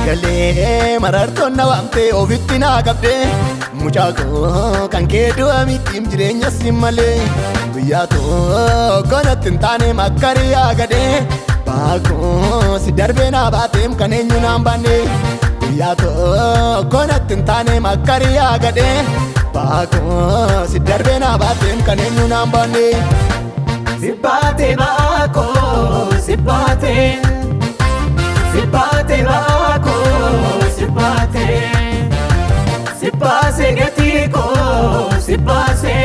Sagalee marartoon na waamtee ofitti naa qabdee mucaa koo kan kee du'a mitiim jireenya siin malee guyyaa tokko natti hin taane makkariyaa gadee baakoo si darbee naa baateem kan eenyu naan baanne guyyaa tokko natti hin taane makkariyaa gadee baakoo si darbee naa baateem kan eenyu naan baanne. Sibbate baakoo sibbate. Sibbate baako, sibbate. Sibbase gatiko, sibbase.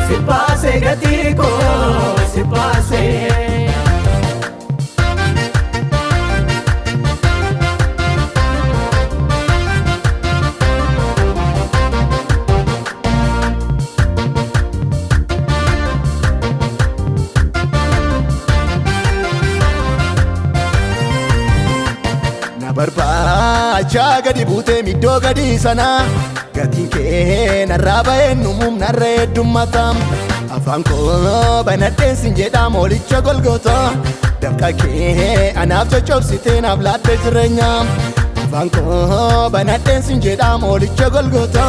Sibbase gatiko, sibbase. Barbaacha gadi buutee middoo gadi sana gatiin kee narraa ba'ee numuum narra heddummata afaan koo banadheen sin jedhaa moolicha golgoota dafqa kee anaaf coccobsitee naaf laatte jireenya afaan koo banadheen sin jedhaa moolicha golgoota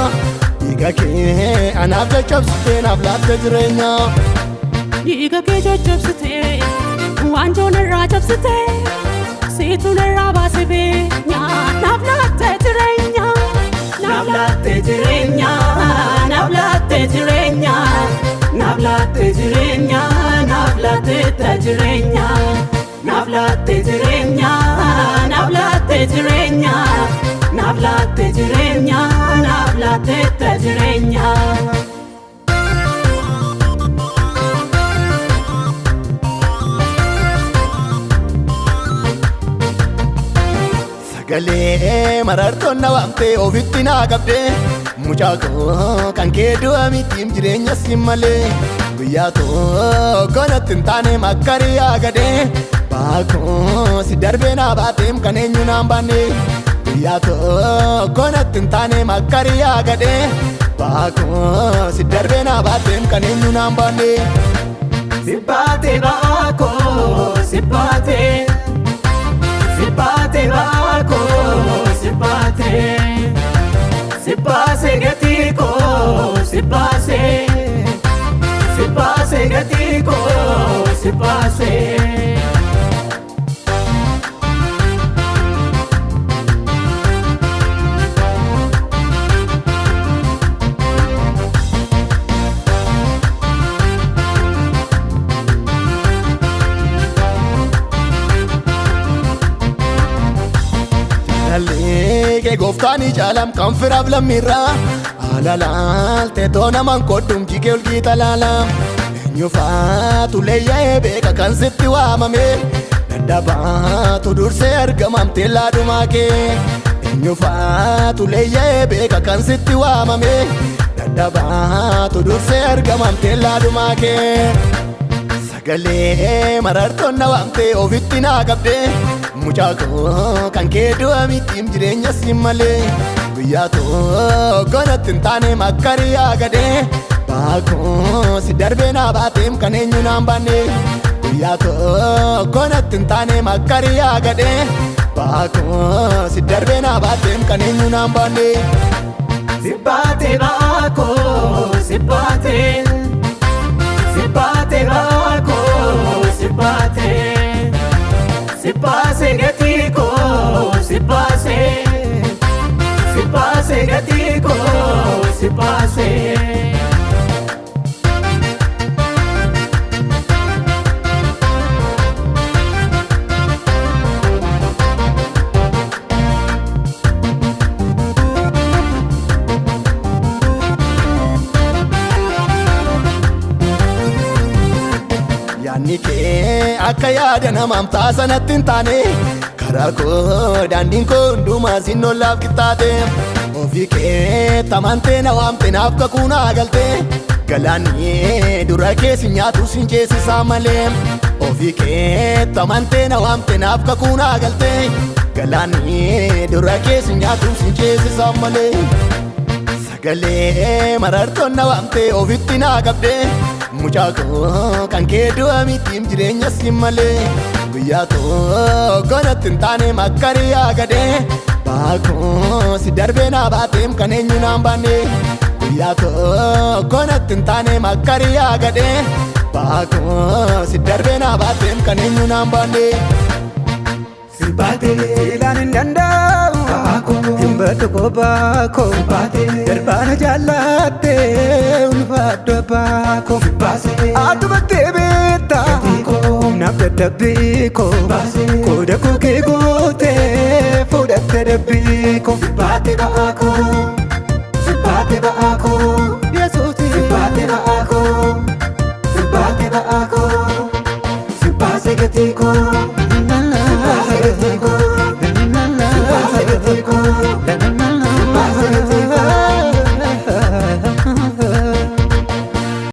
dhiiga kee anaaf coccobsitee naaf laatte jireenya. Dhiiga kee coccobsitee waanjoon irraa cabsitee. Situ nirraa baasee beenyaa naaf laattee jireenya. Naaf laattee jireenya, naaf laattee jireenya. Naaf laattee jireenya, naaf laattee jireenya. Naaf laattee jireenya, naaf laattee jireenya. Naaf laattee jireenya, naaf laattee jireenya. Sagalee marartoon na waamtee ofitti naa qabdee mucaa koo kan kee du'a mitiim jireenya siin malee guyyaa tokko natti hin taane makkariyaa gadee baakoo si darbee naa baateem kan eenyu naan baanne guyyaa tokko natti hin taane makkariyaa gadee baakoo si darbee naa baateem kan eenyu naan baanne. Sibbate baakoo sibbate. Sibbate baako, sibbate. Sibbase gatiko, sibbase. Sibbase gatiko, sibbase. Kee gooftaan ijaalam kan firaaf lammiirraa alaalaaltee toonaman kodhum jigee olgiita laalam eenyufaatu leeyya'ee beeka kan sitti waamame dadhabaatu dursee argamamtee laadumaa kee eenyufaatu leeyya'ee beeka kan sitti waamame dadhabaatu dursee argamamtee laadumaa kee. Sagalee marartoon na waamtee ofitti naa qabdee mucaa koo kan kee du'a mitiim jireenya siin malee guyyaa tokko natti hin taane makkariyaa gadee baakoo si darbee naa baateem kan eenyu naan baanne guyyaa tokko natti hin taane makkariyaa gadee baakoo si darbee naa baateem kan eenyu naan baanne. Sibbate baakoo sibbate. Sibbate baako, sibbate. Sibbase gatiko, sibbase. Sibbase gatiko, sibbase. Yaanni kee akka yaada namaam taasanatti hin taane karaa koo daandiin koo hundumaa siin ollaaf qixxaate ofii kee tamantee na waamte naaf kakuu naa galte galaanni dura kee si nyaatu siin ceesisaa malee ofii kee tamantee na waamte naaf kakuu naa galte galaanni dura kee si nyaatu siin ceesisaa malee. Sagalee marartoon na waamtee ofitti naa qabdee mucaa koo kan kee du'a mitiim jireenya siin malee guyyaa tokko natti hin taane makkariyaa gadee baakoo si darbee naa baateem kan eenyu naan baanne guyyaa tokko natti hin taane makkariyaa gadee baakoo si darbee naa baateem kan eenyu naan baanne. Sibaate Ilaan hin danda'u baakoo hin baddu kophaakoo Sibaate darbaana jaallatte ulfaaddu abbaakoo Sibaase Atubattee beektaa Gatikoo naaf dadhabbiikoo Sibaase Kooda koo kee gootee fudhatte dabbiikoo Sibaate baakoo Sibaate baakoo Yesuusi Sibaate baakoo Sibaate baakoo Sibaase gatikoo Sibaase gatikoo Sibaase gatikoo